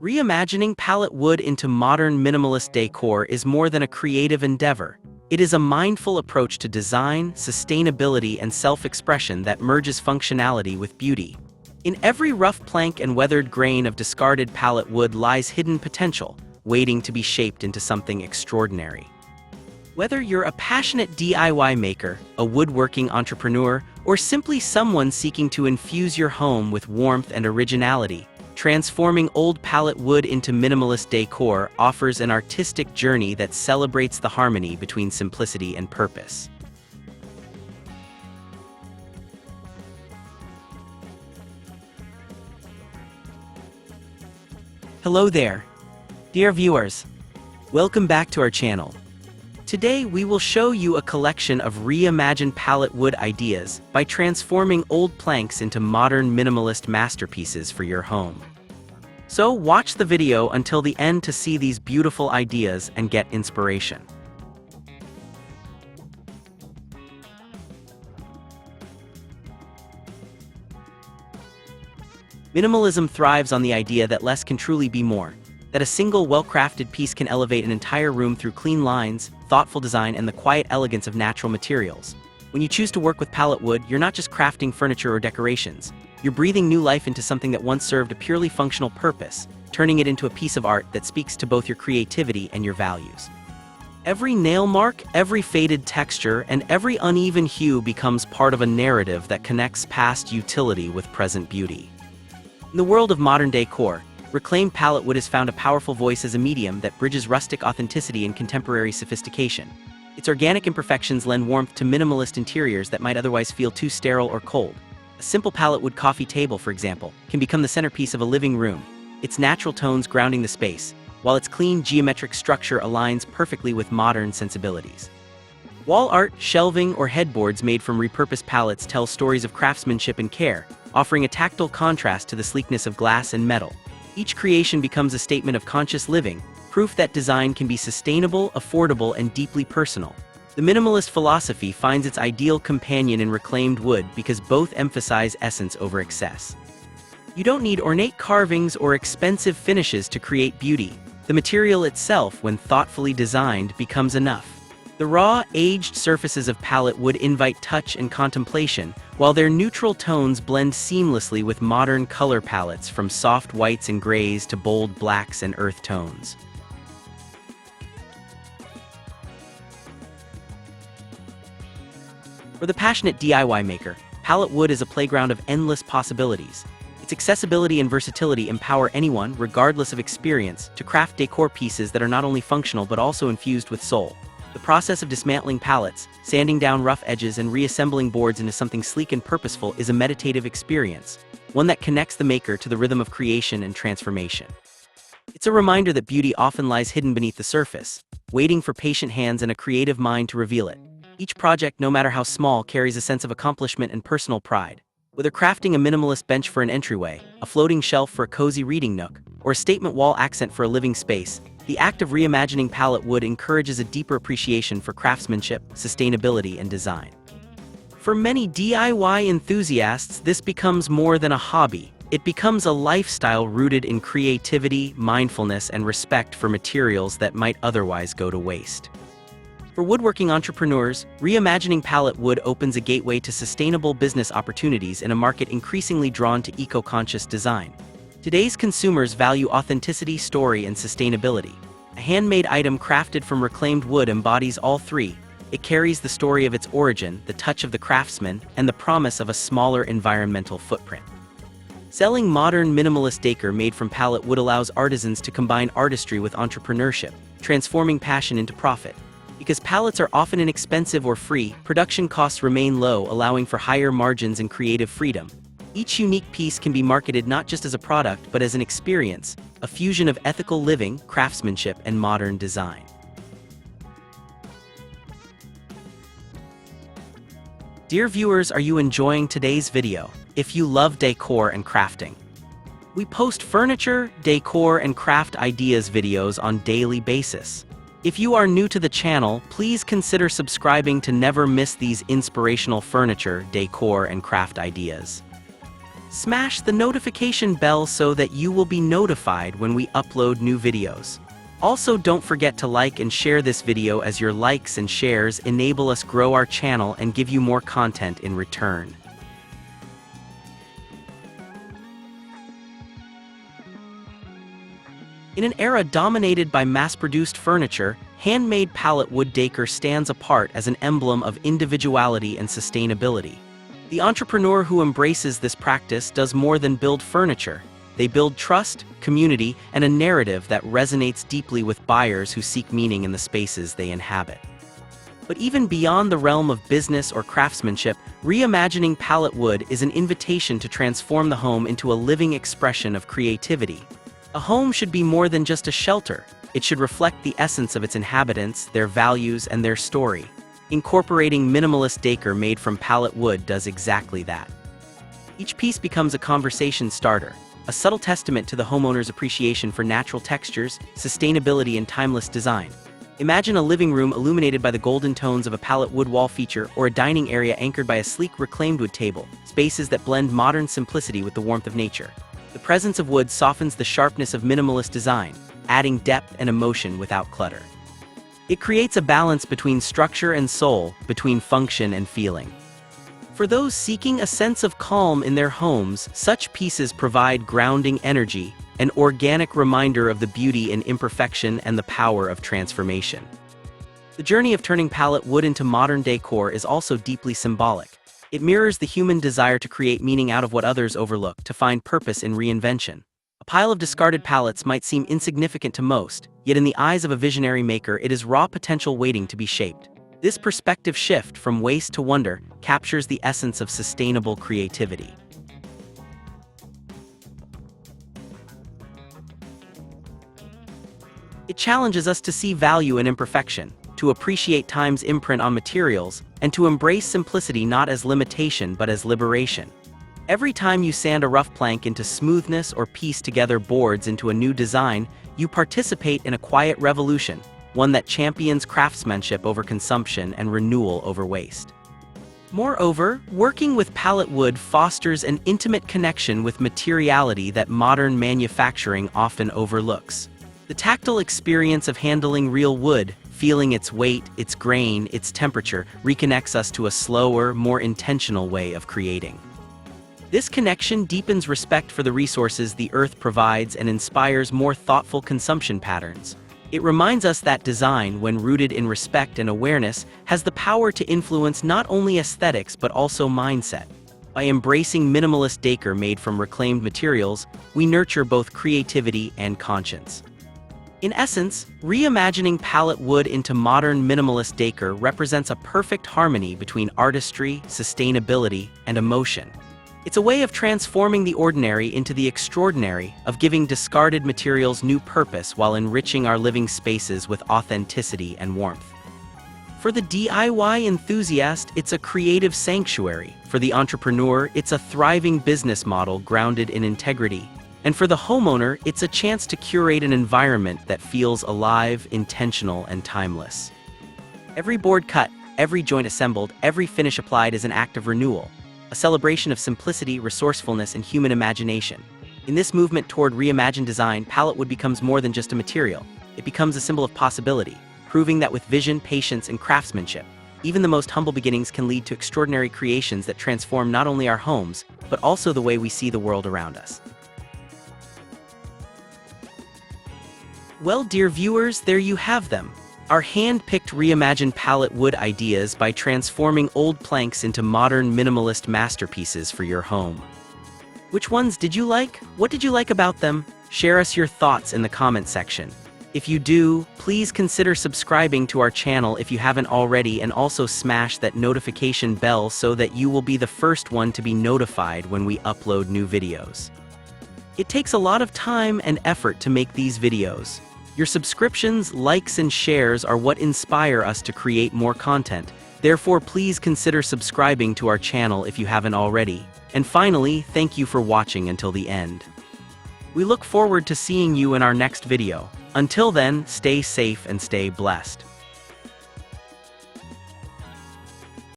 Reimagining pallet wood into modern minimalist decor is more than a creative endeavor. It is a mindful approach to design, sustainability, and self-expression that merges functionality with beauty. In every rough plank and weathered grain of discarded pallet wood lies hidden potential, waiting to be shaped into something extraordinary. Whether you're a passionate DIY maker, a woodworking entrepreneur, or simply someone seeking to infuse your home with warmth and originality, transforming old pallet wood into minimalist decor offers an artistic journey that celebrates the harmony between simplicity and purpose. Hello there, dear viewers. Welcome back to our channel. Today we will show you a collection of reimagined pallet wood ideas by transforming old planks into modern minimalist masterpieces for your home. So watch the video until the end to see these beautiful ideas and get inspiration. Minimalism thrives on the idea that less can truly be more, that a single well-crafted piece can elevate an entire room through clean lines, thoughtful design, and the quiet elegance of natural materials. When you choose to work with pallet wood, you're not just crafting furniture or decorations. You're breathing new life into something that once served a purely functional purpose, turning it into a piece of art that speaks to both your creativity and your values. Every nail mark, every faded texture, and every uneven hue becomes part of a narrative that connects past utility with present beauty. In the world of modern decor, reclaimed pallet wood has found a powerful voice as a medium that bridges rustic authenticity and contemporary sophistication. Its organic imperfections lend warmth to minimalist interiors that might otherwise feel too sterile or cold. A simple pallet wood coffee table, for example, can become the centerpiece of a living room, its natural tones grounding the space, while its clean geometric structure aligns perfectly with modern sensibilities. Wall art, shelving, or headboards made from repurposed pallets tell stories of craftsmanship and care, offering a tactile contrast to the sleekness of glass and metal. Each creation becomes a statement of conscious living, proof that design can be sustainable, affordable, and deeply personal. The minimalist philosophy finds its ideal companion in reclaimed wood because both emphasize essence over excess. You don't need ornate carvings or expensive finishes to create beauty. The material itself, when thoughtfully designed, becomes enough. The raw, aged surfaces of pallet wood invite touch and contemplation, while their neutral tones blend seamlessly with modern color palettes from soft whites and grays to bold blacks and earth tones. For the passionate DIY maker, pallet wood is a playground of endless possibilities. Its accessibility and versatility empower anyone, regardless of experience, to craft decor pieces that are not only functional but also infused with soul. The process of dismantling pallets, sanding down rough edges, and reassembling boards into something sleek and purposeful is a meditative experience, one that connects the maker to the rhythm of creation and transformation. It's a reminder that beauty often lies hidden beneath the surface, waiting for patient hands and a creative mind to reveal it. Each project, no matter how small, carries a sense of accomplishment and personal pride. Whether crafting a minimalist bench for an entryway, a floating shelf for a cozy reading nook, or a statement wall accent for a living space, the act of reimagining pallet wood encourages a deeper appreciation for craftsmanship, sustainability, and design. For many DIY enthusiasts, this becomes more than a hobby. It becomes a lifestyle rooted in creativity, mindfulness, and respect for materials that might otherwise go to waste. For woodworking entrepreneurs, reimagining pallet wood opens a gateway to sustainable business opportunities in a market increasingly drawn to eco-conscious design. Today's consumers value authenticity, story, and sustainability. A handmade item crafted from reclaimed wood embodies all three. It carries the story of its origin, the touch of the craftsman, and the promise of a smaller environmental footprint. Selling modern minimalist decor made from pallet wood allows artisans to combine artistry with entrepreneurship, transforming passion into profit. Because pallets are often inexpensive or free, production costs remain low, allowing for higher margins and creative freedom. Each unique piece can be marketed not just as a product but as an experience, a fusion of ethical living, craftsmanship, and modern design. Dear viewers, are you enjoying today's video? If you love decor and crafting, we post furniture, decor, and craft ideas videos on a daily basis. If you are new to the channel, please consider subscribing to never miss these inspirational furniture, decor, and craft ideas. Smash the notification bell so that you will be notified when we upload new videos. Also, don't forget to like and share this video, as your likes and shares enable us grow our channel and give you more content in return. In an era dominated by mass-produced furniture, handmade pallet wood decor stands apart as an emblem of individuality and sustainability. The entrepreneur who embraces this practice does more than build furniture. They build trust, community, and a narrative that resonates deeply with buyers who seek meaning in the spaces they inhabit. But even beyond the realm of business or craftsmanship, reimagining pallet wood is an invitation to transform the home into a living expression of creativity. A home should be more than just a shelter. It should reflect the essence of its inhabitants, their values, and their story. Incorporating minimalist decor made from pallet wood does exactly that. Each piece becomes a conversation starter, a subtle testament to the homeowner's appreciation for natural textures, sustainability, and timeless design. Imagine a living room illuminated by the golden tones of a pallet wood wall feature, or a dining area anchored by a sleek reclaimed wood table, spaces that blend modern simplicity with the warmth of nature. The presence of wood softens the sharpness of minimalist design, adding depth and emotion without clutter. It creates a balance between structure and soul, between function and feeling. For those seeking a sense of calm in their homes, such pieces provide grounding energy, an organic reminder of the beauty in imperfection and the power of transformation. The journey of turning pallet wood into modern decor is also deeply symbolic. It mirrors the human desire to create meaning out of what others overlook, to find purpose in reinvention. A pile of discarded pallets might seem insignificant to most, yet in the eyes of a visionary maker, it is raw potential waiting to be shaped. This perspective shift from waste to wonder captures the essence of sustainable creativity. It challenges us to see value in imperfection, to appreciate time's imprint on materials, and to embrace simplicity not as limitation but as liberation. Every time you sand a rough plank into smoothness or piece together boards into a new design, you participate in a quiet revolution, one that champions craftsmanship over consumption and renewal over waste. Moreover, working with pallet wood fosters an intimate connection with materiality that modern manufacturing often overlooks. The tactile experience of handling real wood, feeling its weight, its grain, its temperature, reconnects us to a slower, more intentional way of creating. This connection deepens respect for the resources the earth provides and inspires more thoughtful consumption patterns. It reminds us that design, when rooted in respect and awareness, has the power to influence not only aesthetics but also mindset. By embracing minimalist decor made from reclaimed materials, we nurture both creativity and conscience. In essence, reimagining pallet wood into modern minimalist decor represents a perfect harmony between artistry, sustainability, and emotion. It's a way of transforming the ordinary into the extraordinary, of giving discarded materials new purpose while enriching our living spaces with authenticity and warmth. For the DIY enthusiast, it's a creative sanctuary. For the entrepreneur, it's a thriving business model grounded in integrity. And for the homeowner, it's a chance to curate an environment that feels alive, intentional, and timeless. Every board cut, every joint assembled, every finish applied is an act of renewal, a celebration of simplicity, resourcefulness, and human imagination. In this movement toward reimagined design, pallet wood becomes more than just a material. It becomes a symbol of possibility, proving that with vision, patience, and craftsmanship, even the most humble beginnings can lead to extraordinary creations that transform not only our homes, but also the way we see the world around us. Well, dear viewers, there you have them. Our hand-picked reimagined pallet wood ideas by transforming old planks into modern minimalist masterpieces for your home. Which ones did you like? What did you like about them? Share us your thoughts in the comment section. If you do, please consider subscribing to our channel if you haven't already, and also smash that notification bell so that you will be the first one to be notified when we upload new videos. It takes a lot of time and effort to make these videos. Your subscriptions, likes, and shares are what inspire us to create more content. Therefore, please consider subscribing to our channel if you haven't already. And finally, thank you for watching until the end. We look forward to seeing you in our next video. Until then, stay safe and stay blessed.